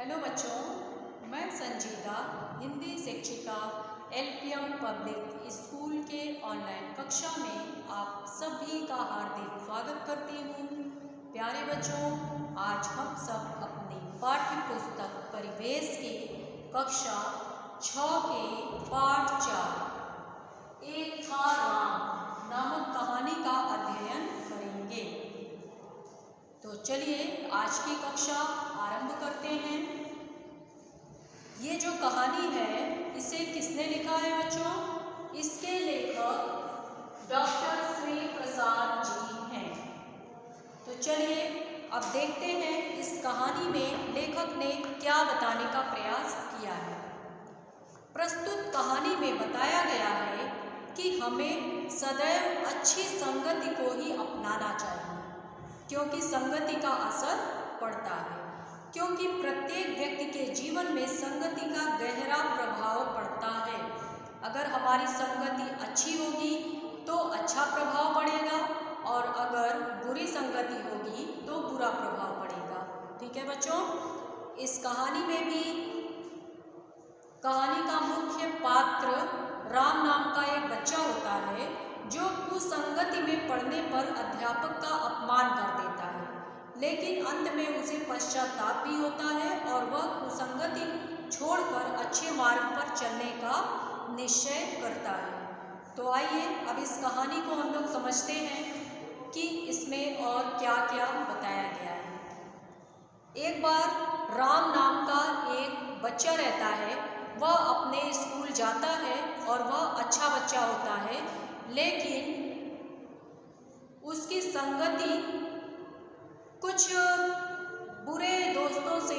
Hello बच्चों, मैं संजीदा हिंदी शिक्षिका एलपीएम पब्लिक स्कूल के ऑनलाइन कक्षा में आप सभी का हार्दिक स्वागत करती हूँ। प्यारे बच्चों, आज हम सब अपनी पाठ्य पुस्तक परिवेश की कक्षा 6 के पाठ 4 एक था राम नामक कहानी का अध्ययन करेंगे। तो चलिए आज की कक्षा आरंभ करते हैं। ये जो कहानी है इसे किसने लिखा है बच्चों? इसके लेखक डॉक्टर श्री प्रसाद जी हैं। तो चलिए अब देखते हैं इस कहानी में लेखक ने क्या बताने का प्रयास किया है। प्रस्तुत कहानी में बताया गया है कि हमें सदैव अच्छी संगति को ही अपनाना चाहिए, क्योंकि संगति का असर पड़ता है। क्योंकि प्रत्येक व्यक्ति के जीवन में संगति का गहरा प्रभाव पड़ता है। अगर हमारी संगति अच्छी होगी तो अच्छा प्रभाव पड़ेगा, और अगर बुरी संगति होगी तो बुरा प्रभाव पड़ेगा। ठीक है बच्चों, इस कहानी में भी कहानी का मुख्य पात्र राम नाम का एक बच्चा होता है जो कुसंगति में पड़ने पर अध्यापक का अपमान कर देता है, लेकिन अंत में उसे पश्चाताप भी होता है और वह कुसंगति छोड़कर अच्छे मार्ग पर चलने का निश्चय करता है। तो आइए अब इस कहानी को हम लोग समझते हैं कि इसमें और क्या क्या बताया गया है। एक बार राम नाम का एक बच्चा रहता है। वह अपने स्कूल जाता है और वह अच्छा बच्चा होता है, लेकिन उसकी संगति कुछ बुरे दोस्तों से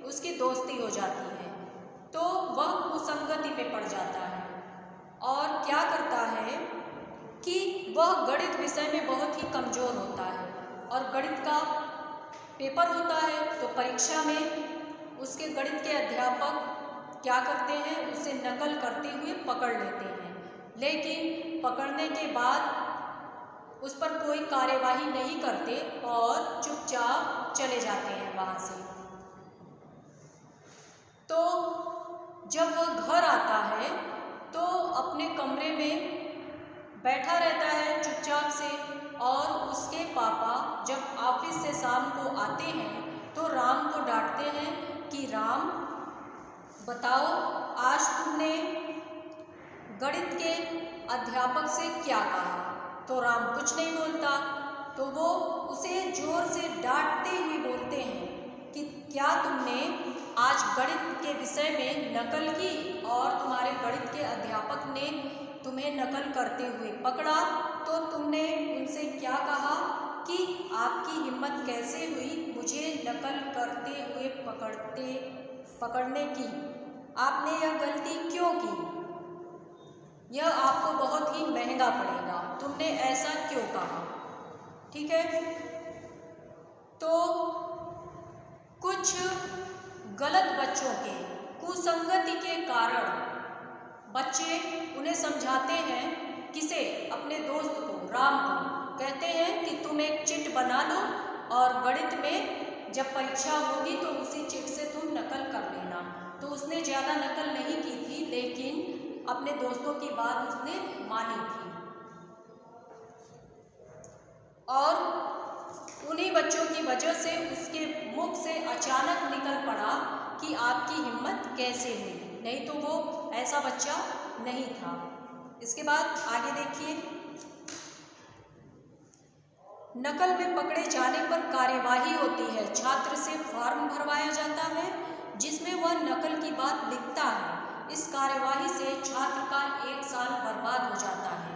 उसकी दोस्ती हो जाती है, तो वह कुसंगति में पड़ जाता है और क्या करता है कि वह गणित विषय में बहुत ही कमज़ोर होता है, और गणित का पेपर होता है तो परीक्षा में उसके गणित के अध्यापक क्या करते हैं, उसे नकल करते हुए पकड़ लेते हैं, लेकिन पकड़ने के बाद उस पर कोई कार्यवाही नहीं करते और चुपचाप चले जाते हैं वहाँ से। तो जब वह घर आता है तो अपने कमरे में बैठा रहता है चुपचाप से, और उसके पापा जब ऑफिस से शाम को आते हैं तो राम को डांटते हैं कि राम बताओ, आज तुमने गणित के अध्यापक से क्या कहा? तो राम कुछ नहीं बोलता, तो वो उसे जोर से डांटते हुए बोलते हैं कि क्या तुमने आज गणित के विषय में नकल की और तुम्हारे गणित के अध्यापक ने तुम्हें नकल करते हुए पकड़ा, तो तुमने उनसे क्या कहा कि आपकी हिम्मत कैसे हुई मुझे नकल करते हुए पकड़ने की? आपने यह गलती क्यों की? यह आपको बहुत ही महंगा पड़ेगा, तुमने ऐसा क्यों कहा? ठीक है, तो कुछ गलत बच्चों के कुसंगति के कारण बच्चे उन्हें समझाते हैं, किसे? अपने दोस्त को, राम को कहते हैं कि तुम एक चिट बना लो और गणित में जब परीक्षा होगी तो उसी चिट से तुम नकल कर लेना। तो उसने ज़्यादा नकल नहीं की थी, लेकिन अपने दोस्तों की बात उसने मानी थी, और उन्हीं बच्चों की वजह से उसके मुख से अचानक निकल पड़ा कि आपकी हिम्मत कैसे हुई, नहीं तो वो ऐसा बच्चा नहीं था। इसके बाद आगे देखिए, नकल में पकड़े जाने पर कार्यवाही होती है। छात्र से फॉर्म भरवाया जाता है जिसमें वह नकल की बात लिखता है। इस कार्यवाही से छात्र का 1 साल बर्बाद हो जाता है,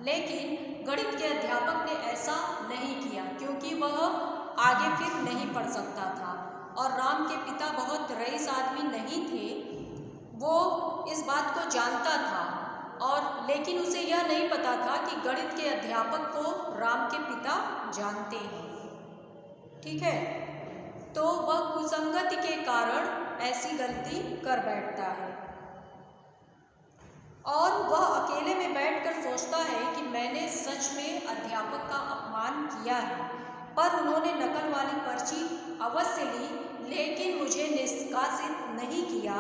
लेकिन गणित के अध्यापक ने ऐसा नहीं किया, क्योंकि वह आगे फिर नहीं पढ़ सकता था, और राम के पिता बहुत रईस आदमी नहीं थे। वो इस बात को जानता था, और लेकिन उसे यह नहीं पता था कि गणित के अध्यापक को राम के पिता जानते हैं। ठीक है, तो वह कुसंगति के कारण ऐसी गलती कर बैठता है, और वह अकेले में बैठकर सोचता है कि मैंने सच में अध्यापक का अपमान किया है, पर उन्होंने नकल वाली पर्ची अवश्य ली, लेकिन मुझे निष्कासित नहीं किया,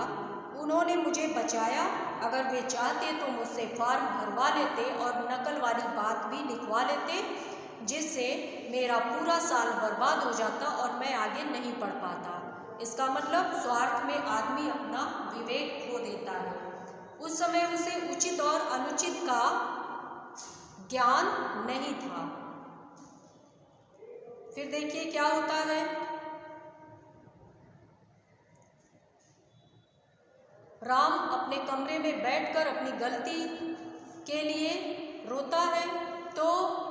उन्होंने मुझे बचाया। अगर वे चाहते तो मुझसे फॉर्म भरवा लेते और नकल वाली बात भी लिखवा लेते, जिससे मेरा पूरा साल बर्बाद हो जाता और मैं आगे नहीं पढ़ पाता। इसका मतलब स्वार्थ में आदमी अपना विवेक खो देता है। उस समय उसे उचित और अनुचित का ज्ञान नहीं था। फिर देखिए क्या होता है। राम अपने कमरे में बैठकर अपनी गलती के लिए रोता है, तो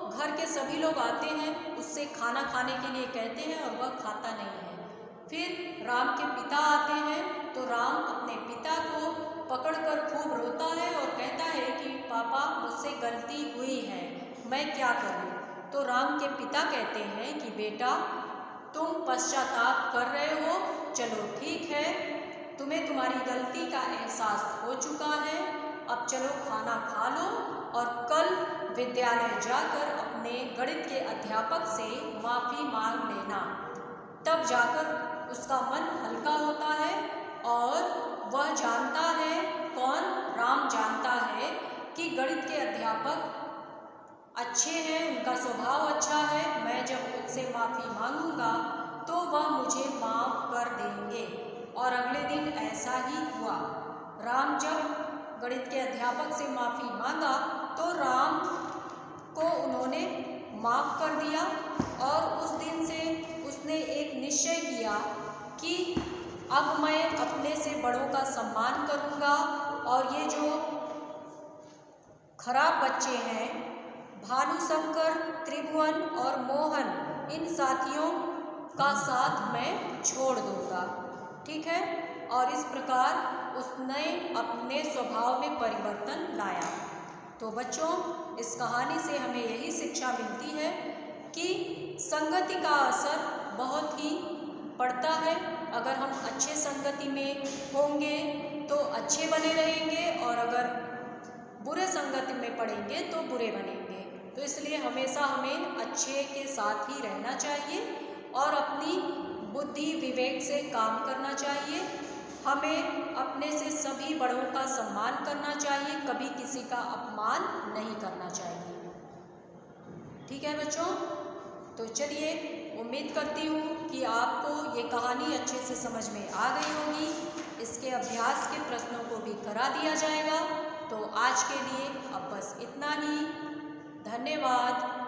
घर के सभी लोग आते हैं, उससे खाना खाने के लिए कहते हैं और वह खाता नहीं है। फिर राम के पिता आते हैं, तो राम अपने पिता को पकड़कर खूब रोता है और कहता है कि पापा मुझसे गलती हुई है, मैं क्या करूं? तो राम के पिता कहते हैं कि बेटा तुम पश्चाताप कर रहे हो, चलो ठीक है, तुम्हें तुम्हारी गलती का एहसास हो चुका है, अब चलो खाना खा लो और कल विद्यालय जाकर अपने गणित के अध्यापक से माफ़ी मांग लेना। तब जाकर उसका मन हल्का होता है और वह जानता है, कौन? राम जानता है कि गणित के अध्यापक अच्छे हैं, उनका स्वभाव अच्छा है, मैं जब उनसे माफ़ी मांगूंगा तो वह मुझे माफ़ कर देंगे। और अगले दिन ऐसा ही हुआ। राम जब गणित के अध्यापक से माफ़ी मांगा तो राम को उन्होंने माफ़ कर दिया और उस दिन से उसने एक निश्चय किया कि अब मैं अपने से बड़ों का सम्मान करूंगा और ये जो खराब बच्चे हैं, भानुशंकर, त्रिभुवन और मोहन, इन साथियों का साथ मैं छोड़ दूंगा। ठीक है। और इस प्रकार उसने अपने स्वभाव में परिवर्तन लाया। तो बच्चों, इस कहानी से हमें यही शिक्षा मिलती है कि संगति का असर बहुत ही पड़ता है। अगर हम अच्छे संगति में होंगे तो अच्छे बने रहेंगे और अगर बुरे संगति में पड़ेंगे तो बुरे बनेंगे। तो इसलिए हमेशा हमें अच्छे के साथ ही रहना चाहिए और अपनी बुद्धि विवेक से काम करना चाहिए। हमें अपने से सभी बड़ों का सम्मान करना चाहिए, कभी किसी का अपमान नहीं करना चाहिए। ठीक है बच्चों, तो चलिए, उम्मीद करती हूँ कि आपको ये कहानी अच्छे से समझ में आ गई होगी। इसके अभ्यास के प्रश्नों को भी करा दिया जाएगा। तो आज के लिए अब बस इतना ही। धन्यवाद।